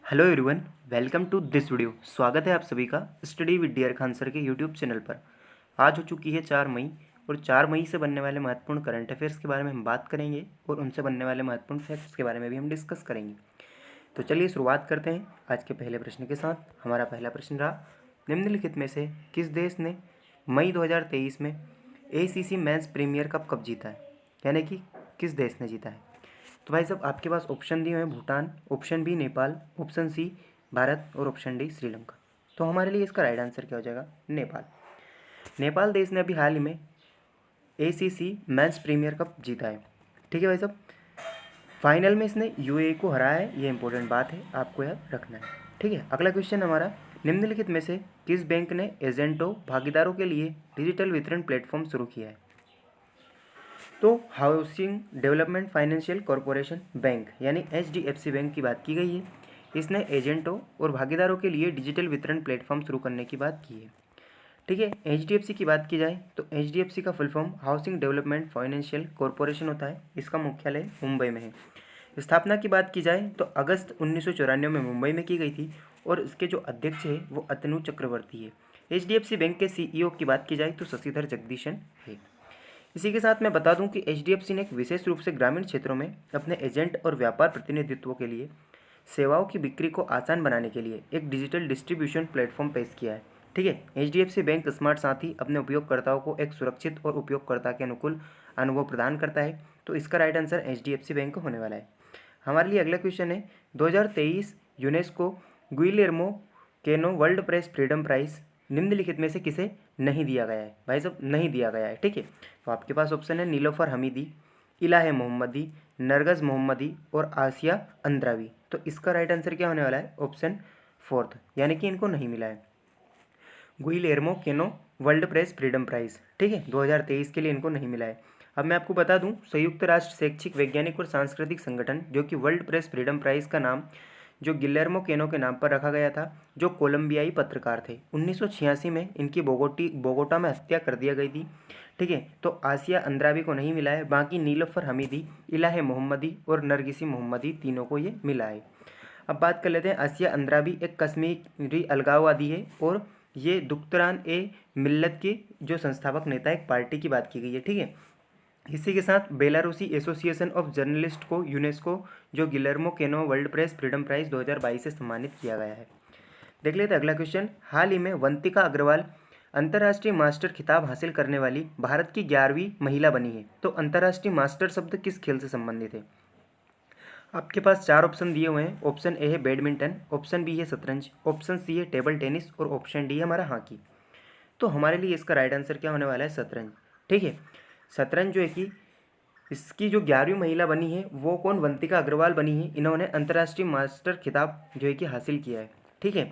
Hello everyone, welcome to this video. स्वागत है आप सभी का study with dear Khan sir के यूट्यूब चैनल पर। आज हो चुकी है 4 मई और 4 मई से बनने वाले महत्वपूर्ण करंट अफेयर्स के बारे में हम बात करेंगे और उनसे बनने वाले महत्वपूर्ण फैक्ट्स के बारे में भी हम डिस्कस करेंगे। तो चलिए शुरुआत करते हैं आज के पहले प्रश्न के साथ। हमारा पहला प्रश्न रहा, निम्नलिखित में से किस देश ने मई 2023 में ACC मेंस प्रीमियर कप कब जीता है, यानी कि किस देश ने जीता है। तो भाई साहब आपके पास ऑप्शन दिए हुए हैं Bhutan, option B Nepal, option C Bharat और ऑप्शन डी श्रीलंका। तो हमारे लिए इसका राइट आंसर क्या हो जाएगा, नेपाल। नेपाल देश ने अभी हाल ही में ACC मेंस प्रीमियर कप जीता है। ठीक है भाई साहब, फाइनल में इसने UAE को हराया है, ये इंपॉर्टेंट बात है, आपको याद रखना है। ठीक है, अगला क्वेश्चन हमारा, निम्नलिखित में से किस बैंक ने एजेंटों भागीदारों के लिए डिजिटल वितरण प्लेटफॉर्म शुरू किया है। तो housing development financial corporation bank यानी HDFC बैंक की बात की गई है। इसने एजेंटों और भागीदारों के लिए डिजिटल वितरण प्लेटफॉर्म शुरू करने की बात की है। ठीक है, HDFC की बात की जाए तो HDFC का full form housing development financial corporation होता है। इसका मुख्यालय मुंबई में है। स्थापना की बात की जाए तो अगस्त 1994 में मुंबई में की गई थी और इसके जो अध्यक्ष है वो अतनु चक्रवर्ती है। HDFC बैंक के CEO की बात की जाए तो शशिधर जगदीशन है। इसी के साथ मैं बता दूं कि HDFC ने एक विशेष रूप से ग्रामीण क्षेत्रों में अपने एजेंट और व्यापार प्रतिनिधित्व के लिए सेवाओं की बिक्री को आसान बनाने के लिए एक डिजिटल डिस्ट्रीब्यूशन प्लेटफॉर्म पेश किया है। ठीक है, HDFC बैंक स्मार्ट साथी अपने उपयोगकर्ताओं को एक सुरक्षित और उपयोगकर्ता के अनुकूल अनुभव प्रदान करता है। तो इसका राइट आंसर HDFC बैंक होने वाला है। हमारे लिए अगला क्वेश्चन है, 2023 यूनेस्को गुइलेर्मो केनो वर्ल्ड प्रेस फ्रीडम प्राइज निम्नलिखित में से किसे नहीं दिया गया है। भाई साहब नहीं दिया गया है। ठीक है, तो आपके पास ऑप्शन है नीलोफर हमीदी, इलाहे मोहम्मदी, नरगस मोहम्मदी और आसिया अंद्रावी। तो इसका राइट आंसर क्या होने वाला है, ऑप्शन फोर्थ, यानी कि इनको नहीं मिला है गुइलेर्मो केनो वर्ल्ड प्रेस फ्रीडम प्राइज। ठीक है, 2023 के लिए इनको नहीं मिला है। अब मैं आपको बता दूं, संयुक्त राष्ट्र शैक्षिक वैज्ञानिक और सांस्कृतिक संगठन जो कि वर्ल्ड प्रेस फ्रीडम प्राइज का नाम जो गिलेर्मो केनो के नाम पर रखा गया था, जो कोलंबियाई पत्रकार थे। 1986 में इनकी बोगोटा में हत्या कर दिया गई थी। ठीक है, तो आसिया अंद्रावी को नहीं मिला है, बाकी नीलोफर हमीदी, इलाहे मोहम्मदी और नरगिसी मोहम्मदी तीनों को ये मिला है। अब बात कर लेते हैं, आसिया अंद्राबी एक कश्मीरी अलगाववादी है और ये दुख्तरान ए मिल्लत के जो संस्थापक नेता एक पार्टी की बात की गई है। ठीक है, इसी के साथ बेलारूसी एसोसिएशन ऑफ जर्नलिस्ट को यूनेस्को जो गिलर्मो केनो वर्ल्ड प्रेस फ्रीडम प्राइज 2022 से सम्मानित किया गया है। देख लेते हैं अगला क्वेश्चन, हाल ही में वंतिका अग्रवाल अंतर्राष्ट्रीय मास्टर खिताब हासिल करने वाली भारत की 11वीं महिला बनी है। तो अंतर्राष्ट्रीय मास्टर शब्द किस खेल से संबंधित है। आपके पास 4 ऑप्शन दिए हुए हैं। ऑप्शन ए है बैडमिंटन, ऑप्शन बी है शतरंज, ऑप्शन सी है टेबल टेनिस और ऑप्शन डी है हमारा हॉकी। तो हमारे लिए इसका राइट आंसर क्या होने वाला है, शतरंज। ठीक है, शतरंज जो है कि इसकी जो 11वीं महिला बनी है वो कौन, वंतिका अग्रवाल बनी है। इन्होंने अंतर्राष्ट्रीय मास्टर खिताब जो है कि हासिल किया है। ठीक है,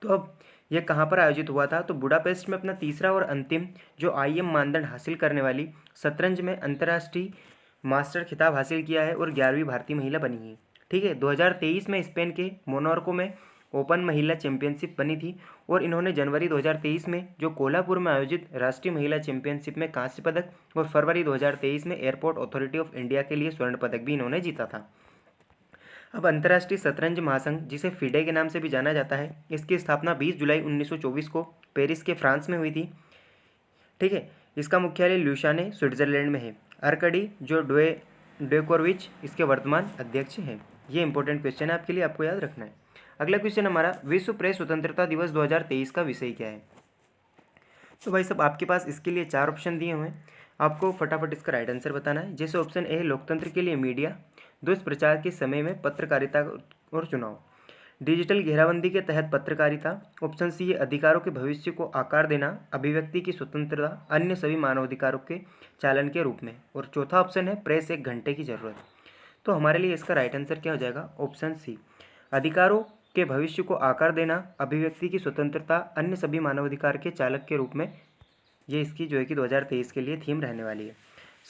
तो अब यह कहाँ पर आयोजित हुआ था, तो बुडापेस्ट में अपना तीसरा और अंतिम जो IM मानदंड हासिल करने वाली शतरंज में अंतर्राष्ट्रीय मास्टर खिताब हासिल किया है और 11वीं भारतीय महिला बनी है। ठीक है, 2023 में स्पेन के मोनार्को में ओपन महिला चैंपियनशिप बनी थी और इन्होंने जनवरी 2023 में जो कोल्हापुर में आयोजित राष्ट्रीय महिला चैंपियनशिप में कांस्य पदक और फरवरी 2023 में एयरपोर्ट अथॉरिटी ऑफ इंडिया के लिए स्वर्ण पदक भी इन्होंने जीता था। अब अंतर्राष्ट्रीय शतरंज महासंघ जिसे फिडे के नाम से भी जाना जाता है, इसकी स्थापना 20 जुलाई 1924 को पेरिस के फ्रांस में हुई थी। ठीक है, इसका मुख्यालय ल्यूशाने स्विट्जरलैंड में है। अर्कडी जो डेकोरविच इसके वर्तमान अध्यक्ष हैं। ये इंपॉर्टेंट क्वेश्चन है आपके लिए, आपको याद रखना है। अगला क्वेश्चन हमारा, विश्व प्रेस स्वतंत्रता दिवस 2023 का विषय क्या है। तो भाई साहब आपके पास इसके लिए 4 ऑप्शन दिए हुए हैं, आपको फटाफट इसका राइट आंसर बताना है। जैसे ऑप्शन ए है लोकतंत्र के लिए मीडिया, दुष्प्रचार के समय में पत्रकारिता और चुनाव, डिजिटल घेराबंदी के तहत पत्रकारिता, ऑप्शन सी है अधिकारों के भविष्य को आकार देना, अभिव्यक्ति की स्वतंत्रता अन्य सभी मानवाधिकारों के चालन के रूप में, और चौथा ऑप्शन है प्रेस 1 घंटे की जरूरत। तो हमारे लिए इसका राइट आंसर क्या हो जाएगा, ऑप्शन सी, अधिकारों के भविष्य को आकार देना, अभिव्यक्ति की स्वतंत्रता अन्य सभी मानवाधिकार के चालक के रूप में। ये इसकी जो है कि 2023 के लिए थीम रहने वाली है।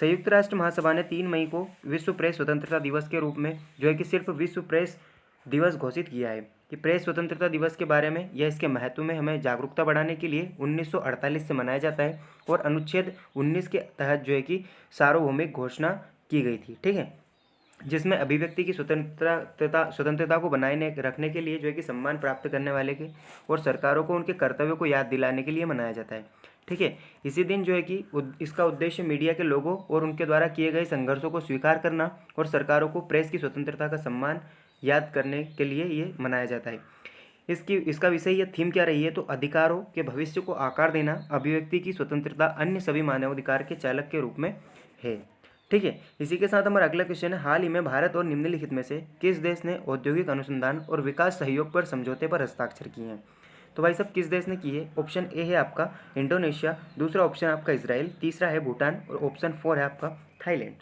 संयुक्त राष्ट्र महासभा ने 3 मई को विश्व प्रेस स्वतंत्रता दिवस के रूप में जो है कि सिर्फ विश्व प्रेस दिवस घोषित किया है कि प्रेस स्वतंत्रता दिवस के बारे में या इसके महत्व में हमें जागरूकता बढ़ाने के लिए 1948 से मनाया जाता है और अनुच्छेद 19 के तहत जो है कि सार्वभौमिक घोषणा की गई थी। ठीक है, जिसमें अभिव्यक्ति की स्वतंत्रता को बनाए रखने के लिए जो है कि सम्मान प्राप्त करने वाले के और सरकारों को उनके कर्तव्यों को याद दिलाने के लिए मनाया जाता है। ठीक है, इसी दिन जो है कि इसका उद्देश्य मीडिया के लोगों और उनके द्वारा किए गए संघर्षों को स्वीकार करना और सरकारों को प्रेस की स्वतंत्रता का सम्मान याद करने के लिए ये मनाया जाता है। इसका विषय या थीम क्या रही है, तो अधिकारों के भविष्य को आकार देना, अभिव्यक्ति की स्वतंत्रता अन्य सभी मानवाधिकार के चालक के रूप में है। ठीक है, इसी के साथ हमारा अगला क्वेश्चन है, हाल ही में भारत और निम्नलिखित में से किस देश ने औद्योगिक अनुसंधान और विकास सहयोग पर समझौते पर हस्ताक्षर किए हैं। तो भाई साहब किस देश ने की है, ऑप्शन ए है आपका इंडोनेशिया, दूसरा ऑप्शन आपका इसराइल, तीसरा है भूटान और ऑप्शन 4 है आपका थाईलैंड।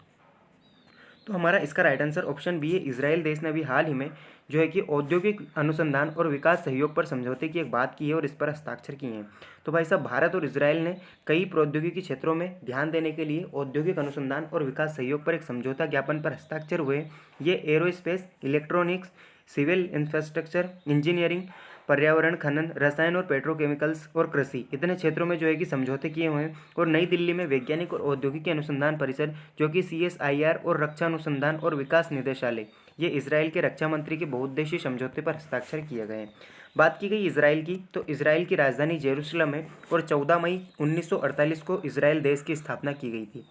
तो हमारा इसका राइट आंसर ऑप्शन बी है, इसराइल देश ने अभी हाल ही में जो है कि औद्योगिक अनुसंधान और विकास सहयोग पर समझौते की एक बात की है और इस पर हस्ताक्षर किए हैं। तो भाई साहब भारत और इसराइल ने कई प्रौद्योगिकी क्षेत्रों में ध्यान देने के लिए औद्योगिक अनुसंधान और विकास सहयोग पर एक समझौता ज्ञापन पर हस्ताक्षर हुए। ये aerospace, electronics, civil infrastructure, engineering, पर्यावरण, खनन, रसायन और पेट्रोकेमिकल्स और कृषि, इतने क्षेत्रों में जो है कि समझौते किए हुए हैं। और नई दिल्ली में वैज्ञानिक और औद्योगिक अनुसंधान परिषद जो कि CSIR और रक्षा अनुसंधान और विकास निदेशालय, ये इसराइल के रक्षा मंत्री के बहुउद्देशीय समझौते पर हस्ताक्षर किए गए हैं। बात की गई इसराइल की, तो इसराइल की राजधानी जेरूसलम है और 14 मई 1948 को इसराइल देश की स्थापना की गई थी।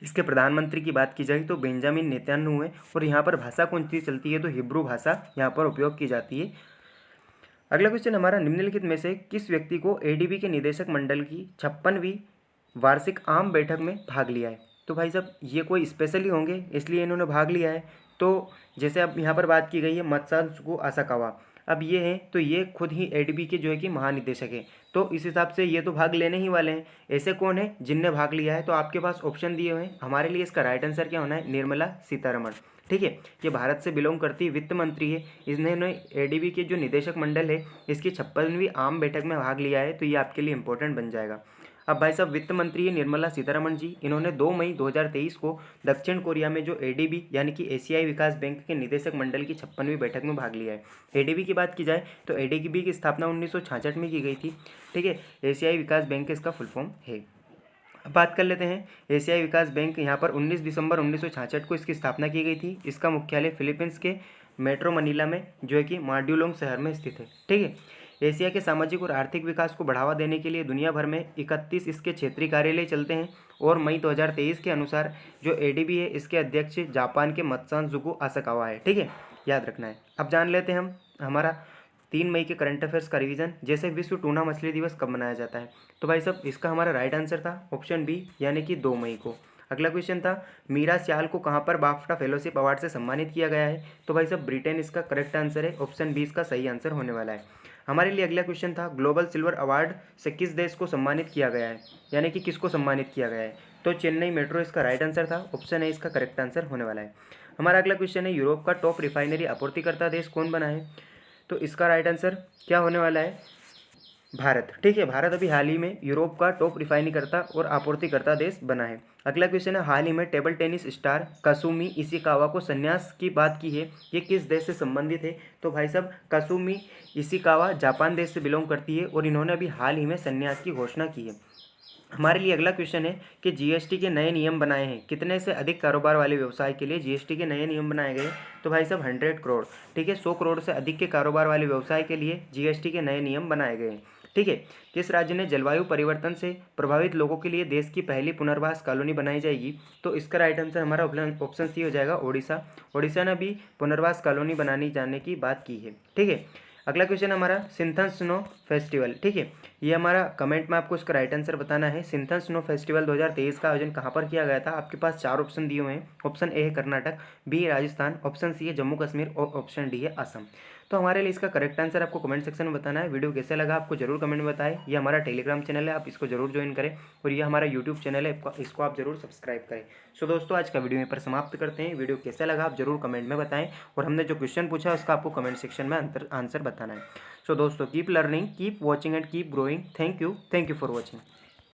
इसके प्रधानमंत्री की बात की जाए तो बेंजामिन नेतन्याहू है और यहाँ पर भाषा कौन सी चलती है, तो हिब्रू भाषा यहाँ पर उपयोग की जाती है। अगला क्वेश्चन हमारा, निम्नलिखित में से किस व्यक्ति को ADB के निदेशक मंडल की 56वीं वार्षिक आम बैठक में भाग लिया है। तो भाई साहब ये कोई स्पेशली होंगे इसलिए इन्होंने भाग लिया है। तो जैसे अब यहाँ पर बात की गई है मत्सात्सुको आसाकावा, अब ये हैं तो ये खुद ही ADB के जो है कि महानिदेशक है, तो इस हिसाब से ये तो भाग लेने ही वाले हैं। ऐसे कौन है जिनने भाग लिया है, तो आपके पास ऑप्शन दिए हुए हैं। हमारे लिए इसका राइट आंसर क्या होना है, निर्मला सीतारमण। ठीक है, ये भारत से बिलोंग करती वित्त मंत्री है। इन्होंने ADB के जो निदेशक मंडल है इसकी 56वीं आम बैठक में भाग लिया है, तो ये आपके लिए इंपॉर्टेंट बन जाएगा। अब भाई साहब वित्त मंत्री है निर्मला सीतारमण जी, इन्होंने 2 मई 2023 को दक्षिण कोरिया में जो ADB यानी कि एशियाई विकास बैंक के निदेशक मंडल की 56वीं बैठक में भाग लिया है। ADB की बात की जाए तो ADB की स्थापना 1966 में की गई थी। ठीक है, एशियाई विकास बैंक इसका फुल फॉर्म है। अब बात कर लेते हैं एशियाई विकास बैंक, यहाँ पर 19 दिसंबर 1966 को इसकी स्थापना की गई थी। इसका मुख्यालय फिलीपींस के मेट्रो मनीला में जो है कि मार्ड्यूलोंग शहर में स्थित है। ठीक है, एशिया के सामाजिक और आर्थिक विकास को बढ़ावा देने के लिए दुनिया भर में 31 इसके क्षेत्रीय कार्यालय चलते हैं। और मई 2023 के अनुसार जो ADB है इसके अध्यक्ष जापान के मत्सात्सुको आसाकावा है। ठीक है, याद रखना है। अब जान लेते हैं हम हमारा 3 मई के करंट अफेयर्स का रिवीजन। जैसे विश्व टूना मछली दिवस कब मनाया जाता है, तो भाई साहब इसका हमारा राइट आंसर था ऑप्शन बी यानी कि 2 मई को। अगला क्वेश्चन था, मीरा सियाल को कहाँ पर बाफ्टा फेलोशिप अवार्ड से सम्मानित किया गया है, तो भाई साहब ब्रिटेन इसका करेक्ट आंसर है, ऑप्शन बी इसका सही आंसर होने वाला है। हमारे लिए अगला क्वेश्चन था, ग्लोबल सिल्वर अवार्ड से किस देश को सम्मानित किया गया है, यानी कि किसको सम्मानित किया गया है, तो चेन्नई मेट्रो इसका राइट आंसर था, ऑप्शन ए इसका करेक्ट आंसर होने वाला है। हमारा अगला क्वेश्चन है, यूरोप का टॉप रिफाइनरी आपूर्तिकर्ता देश कौन बना है, तो इसका राइट आंसर क्या होने वाला है, भारत। ठीक है, भारत अभी हाल ही में यूरोप का टॉप रिफाइनरीकर्ता और आपूर्तिकर्ता देश बना है। अगला क्वेश्चन है, हाल ही में टेबल टेनिस स्टार कासुमी इशिकावा को संन्यास की बात की है, ये किस देश से संबंधित है, तो भाई साहब कासुमी इशिकावा जापान देश से बिलोंग करती है और इन्होंने अभी हाल ही में संन्यास की घोषणा की है। हमारे लिए अगला क्वेश्चन है कि GST के नए नियम बनाए हैं, कितने से अधिक कारोबार वाले व्यवसाय के लिए GST के नए नियम बनाए गए, तो भाई साहब 100 करोड़। ठीक है, 100 करोड़ से अधिक के कारोबार वाले व्यवसाय के लिए GST के नए नियम बनाए गए। ठीक है, किस राज्य ने जलवायु परिवर्तन से प्रभावित लोगों के लिए देश की पहली पुनर्वास कॉलोनी बनाई जाएगी, तो इसका राइट आंसर हमारा ऑप्शन सी हो जाएगा, ओडिशा। ओडिशा ने भी पुनर्वास कॉलोनी बनाने जाने की बात की है। ठीक है, अगला क्वेश्चन हमारा सिंथन स्नो फेस्टिवल। ठीक है, ये हमारा कमेंट में आपको इसका राइट आंसर बताना है। सिंथन स्नो फेस्टिवल 2023 का आयोजन कहाँ पर किया गया था, आपके पास 4 ऑप्शन दिए हुए हैं। ऑप्शन ए है कर्नाटक, बी है राजस्थान, ऑप्शन सी है जम्मू कश्मीर और ऑप्शन डी है असम। तो हमारे लिए इसका करेक्ट आंसर आपको कमेंट सेक्शन में बताना है। वीडियो कैसे लगा आपको जरूर कमेंट में बताएं। ये हमारा टेलीग्राम चैनल है, आप इसको जरूर ज्वाइन करें और ये हमारा यूट्यूब चैनल है, इसको आप जरूर सब्सक्राइब करें। सो दोस्तों आज का वीडियो यहीं पर समाप्त करते हैं। वीडियो कैसा लगा आप जरूर कमेंट में बताएं और हमने जो क्वेश्चन पूछा उसका आपको कमेंट सेक्शन में आंसर बताना है। सो दोस्तों keep learning, keep watching and keep growing. Thank you for watching.